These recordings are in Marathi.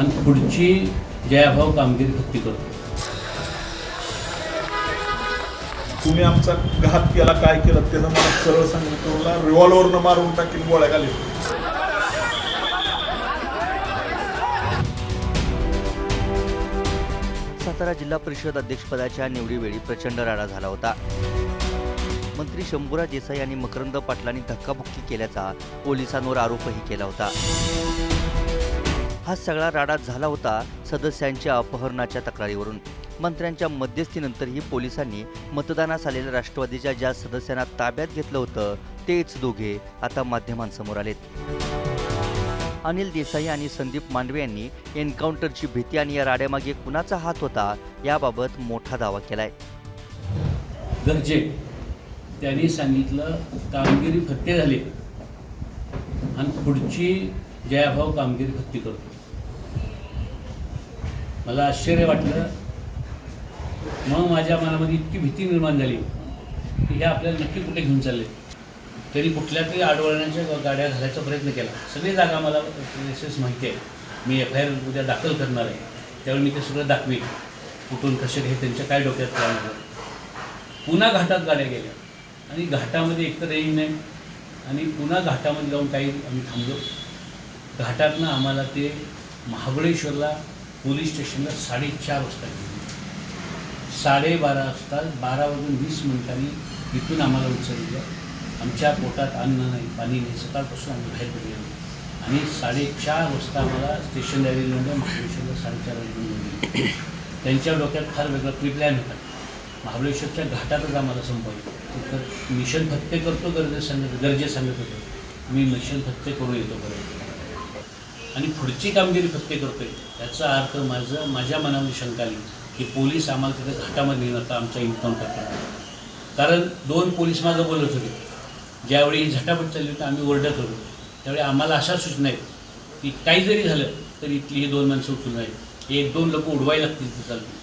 आणि पुढची जयाभाऊ कामगिरी खत्ती करतो. तुम्ही आमचा घात केला, काय केलं त्यानं मला सरळ सांगितलं, तुला रिव्हॉल्वरनं मारून टाकीन, गोळ्या घालीन. सातारा जिल्हा परिषद अध्यक्षपदाच्या निवडीवेळी प्रचंड राडा झाला होता. मंत्री शंभूराज देसाई आणि मकरंद पाटलांनी धक्काबुक्की केल्याचा पोलिसांवर आरोपही केला होता. हा सगळा राडा झाला होता सदस्यांच्या अपहरणाच्या तक्रारीवरून. मंत्र्यांच्या मध्यस्थीनंतरही पोलिसांनी मतदानास आलेल्या राष्ट्रवादीच्या ज्या सदस्यांना ताब्यात घेतलं होतं तेच दोघे आता माध्यमांसमोर आलेत. अनिल देसाई आणि संदीप मांडवे यांनी एन्काउंटरची भीती आणि या राड्यामागे कुणाचा हात होता याबाबत मोठा दावा केलाय. गरजे त्यांनी सांगितलं कामगिरी फत्ते झाली आणि पुढची जयाभाऊ कामगिरी खत्ती करतो. मला आश्चर्य वाटलं. मग माझ्या मनामध्ये इतकी भीती निर्माण झाली की हे आपल्याला नक्की कुठे घेऊन चालले. तरी कुठल्या तरी आडवळण्याच्या गाड्या घालायचा प्रयत्न केला. सगळी जागा मला प्लेसेस माहिती आहे. मी FIR उद्या दाखल करणार आहे, त्यावेळी मी ते सगळं दाखवीन कुठून कसे हे त्यांच्या काय डोक्यात प्लॅन होतं. पुन्हा घाटात गाड्या गेल्या आणि घाटामध्ये एकतर रेंज नाही आणि पुन्हा घाटामध्ये जाऊन काही आम्ही थांबलो. घाटातनं आम्हाला ते महाबळेश्वरला पोलीस स्टेशनला 4:30 वाजता गेले. 12:30 वाजता 12:20 इथून आम्हाला उचललं. आमच्या पोटात अन्न नाही, पाणी नाही, सकाळपासून आम्ही बाहेर पडलेलो आणि 4:30 वाजता आम्हाला स्टेशन डायरीमध्ये महाबळेश्वरला 4:30 वाजता गेले. त्यांच्या डोक्यात फार वेगळा प्रिप्लॅन होता. महाबळेश्वरच्या घाटातच आम्हाला संपवलं. तर मिशन फत्ते करतो गरजे सांगत होते. मी मिशन फत्ते करून येतो बरोबर आणि पुढची कामगिरी फत्ते करतोय. याचा अर्थ माझ्या मनामध्ये शंका आली की पोलीस आम्हाला तिथे घाटामध्ये नेऊन आता आमचा एन्काउंटर करणार. कारण 2 पोलीस मागं बोलत होते. ज्यावेळी ही झटापट चालली होती आम्ही ओरडत होतो, त्यावेळी आम्हाला अशा सूचना आहेत की काही जरी झालं तरी इथली ही 2 माणसं उचलून राहील, 1-2 लोक उडवायला लागतील ते चालतील.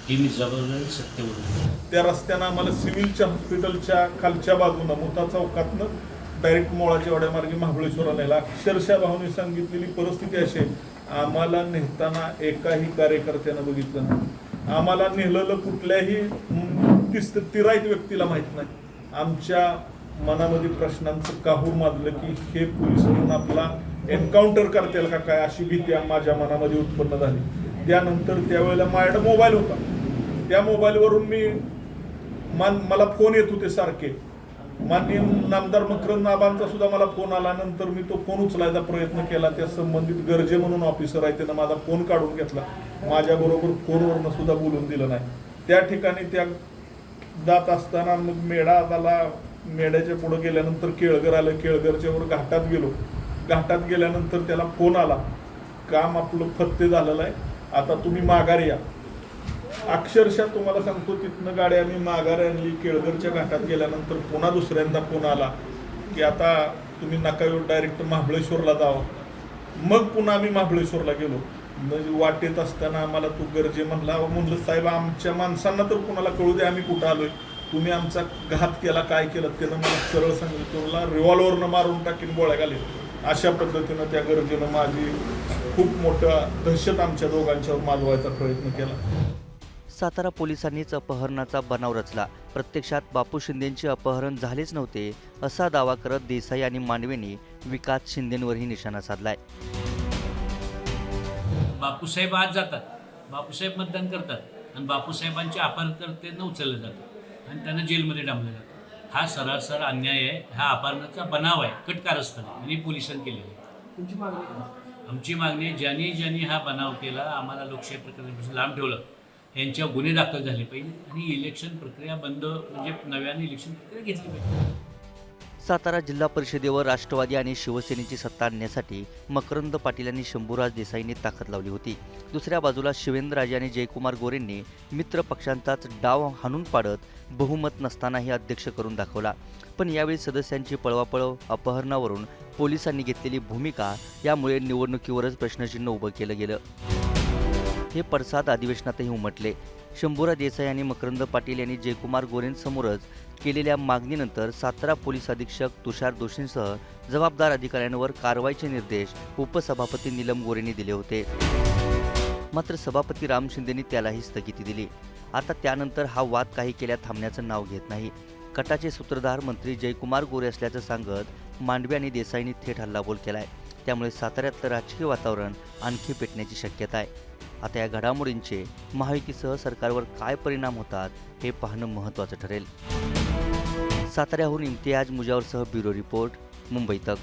हे मी जबरदस्त सत्य बोलतो. त्या रस्त्यानं आम्हाला सिव्हिलच्या हॉस्पिटलच्या खालच्या बाजूनं मोठा चौकातनं डायरेक्ट मोळाच्या वाड्यामार्गे महाबळेश्वरला नेला. अक्षरशः भाऊनी सांगितलेली परिस्थिती अशी आहे, आम्हाला नेताना एकाही कार्यकर्त्यानं बघितलं नाही. आम्हाला नेलेलं कुठल्याही तिराईत व्यक्तीला माहीत नाही. आमच्या मनामध्ये प्रश्नांचं काहूर माजलं की हे पोलीस म्हणून आपला एन्काउंटर करतील का काय, अशी भीती माझ्या मनामध्ये उत्पन्न झाली. त्यानंतर त्यावेळेला माझ्याकडे मोबाईल होता. त्या मोबाईलवरून मला फोन येत होते सारखे. माननीय नामदार मकरंद आबांचा सुद्धा मला फोन आला. नंतर मी तो फोन उचलायचा प्रयत्न केला. त्या संबंधित गरजे म्हणून ऑफिसर आहे, त्यानं माझा फोन काढून घेतला. माझ्याबरोबर फोनवरनं सुद्धा बोलून दिलं नाही. त्या ठिकाणी त्या जात असताना मग मेढा आला. मेढ्याच्या पुढं गेल्यानंतर केळघर आलं. केळघरच्या वर घाटात गेलो. घाटात गेल्यानंतर त्याला फोन आला, काम आपलं फत्ते झालेलं आहे, आता तुम्ही माघारी या. अक्षरशः तुम्हाला सांगतो तिथनं गाडी आम्ही माघारी आणली. केळघरच्या घाटात गेल्यानंतर पुन्हा दुसऱ्यांदा फोन आला की आता तुम्ही नका येऊ, डायरेक्ट महाबळेश्वरला जावं. मग पुन्हा आम्ही महाबळेश्वरला गेलो. म्हणजे वाटेत असताना आम्हाला तू गरजे म्हणलं साहेब आमच्या माणसांना तर कुणाला कळू दे आम्ही कुठं आलोय. तुम्ही आमचा घात केला, काय केलं त्यानं मला सरळ सांगितलं, तुला रिव्हॉल्वरनं मारून टाकीन, गोळ्या घालीन. अशा पद्धतीनं त्या गरजेनं माझी खूप मोठा दहशत आमच्या दोघांच्यावर माजवायचा प्रयत्न केला. सातारा पोलिसांनीच अपहरणाचा बनाव रचला. प्रत्यक्षात बापू शिंदेंचे अपहरण झालेच नव्हते असा दावा करत देसाई आणि मांडवेंनी विकास शिंदेंवरही निशाणा साधलाय. बापूसाहेब आज जातात, बापूसाहेब मतदान करतात आणि बापूसाहेबांचे अपहरणकर्त्यांना उचललं जातं आणि त्यांना जेलमध्ये डांबलं जातं. हा सरासर अन्याय आहे. हा अपहरणाचा बनाव आहे, कटकारस्थान आहे आणि पोलिसांनी केलेलं आहे. आमची मागणी आहे, ज्यांनी हा बनाव केला, आम्हाला लोकशाही प्रक्रियेपासून लांब ठेवलं, यांच्यावर गुन्हे दाखल झाले पाहिजे आणि इलेक्शन प्रक्रिया बंद, म्हणजे नव्याने इलेक्शन प्रक्रिया घेतली पाहिजे. सातारा जिल्हा परिषदेवर राष्ट्रवादी आणि शिवसेनेची सत्ता आणण्यासाठी मकरंद पाटील आणि शंभूराज देसाईंनी ताकद लावली होती. दुसऱ्या बाजूला शिवेंद्रराजे आणि जयकुमार गोरेंनी मित्र पक्षांचाच डाव हाणून पाडत बहुमत नसतानाही अध्यक्ष करून दाखवला. पण यावेळी सदस्यांची पळवापळव, अपहरणावरून पोलिसांनी घेतलेली भूमिका यामुळे निवडणुकीवरच प्रश्नचिन्ह उभं केलं गेलं. हे पडसाद अधिवेशनातही उमटले. शंभूराज देसाई आणि मकरंद पाटील यांनी जयकुमार गोरेंसमोरच केलेल्या मागणीनंतर सातारा पोलीस अधीक्षक तुषार दोशींसह जबाबदार अधिकाऱ्यांवर कारवाईचे निर्देश उपसभापती नीलम गोरेंनी दिले होते. मात्र सभापती राम शिंदेंनी त्यालाही स्थगिती दिली. आता त्यानंतर हा वाद काही केल्या थांबण्याचं नाव घेत नाही. कटाचे सूत्रधार मंत्री जयकुमार गोरे असल्याचं सांगत मांडवे आणि देसाईंनी थेट हल्लाबोल केलाय. त्यामुळे साताऱ्यातलं राजकीय वातावरण आणखी पेटण्याची शक्यता आहे. आता या घडामोडींचे महायुतीसह सरकारवर काय परिणाम होतात हे पाहणं महत्त्वाचं ठरेल. साताऱ्याहून इम्तियाज मुजावरसह ब्युरो रिपोर्ट, मुंबई तक.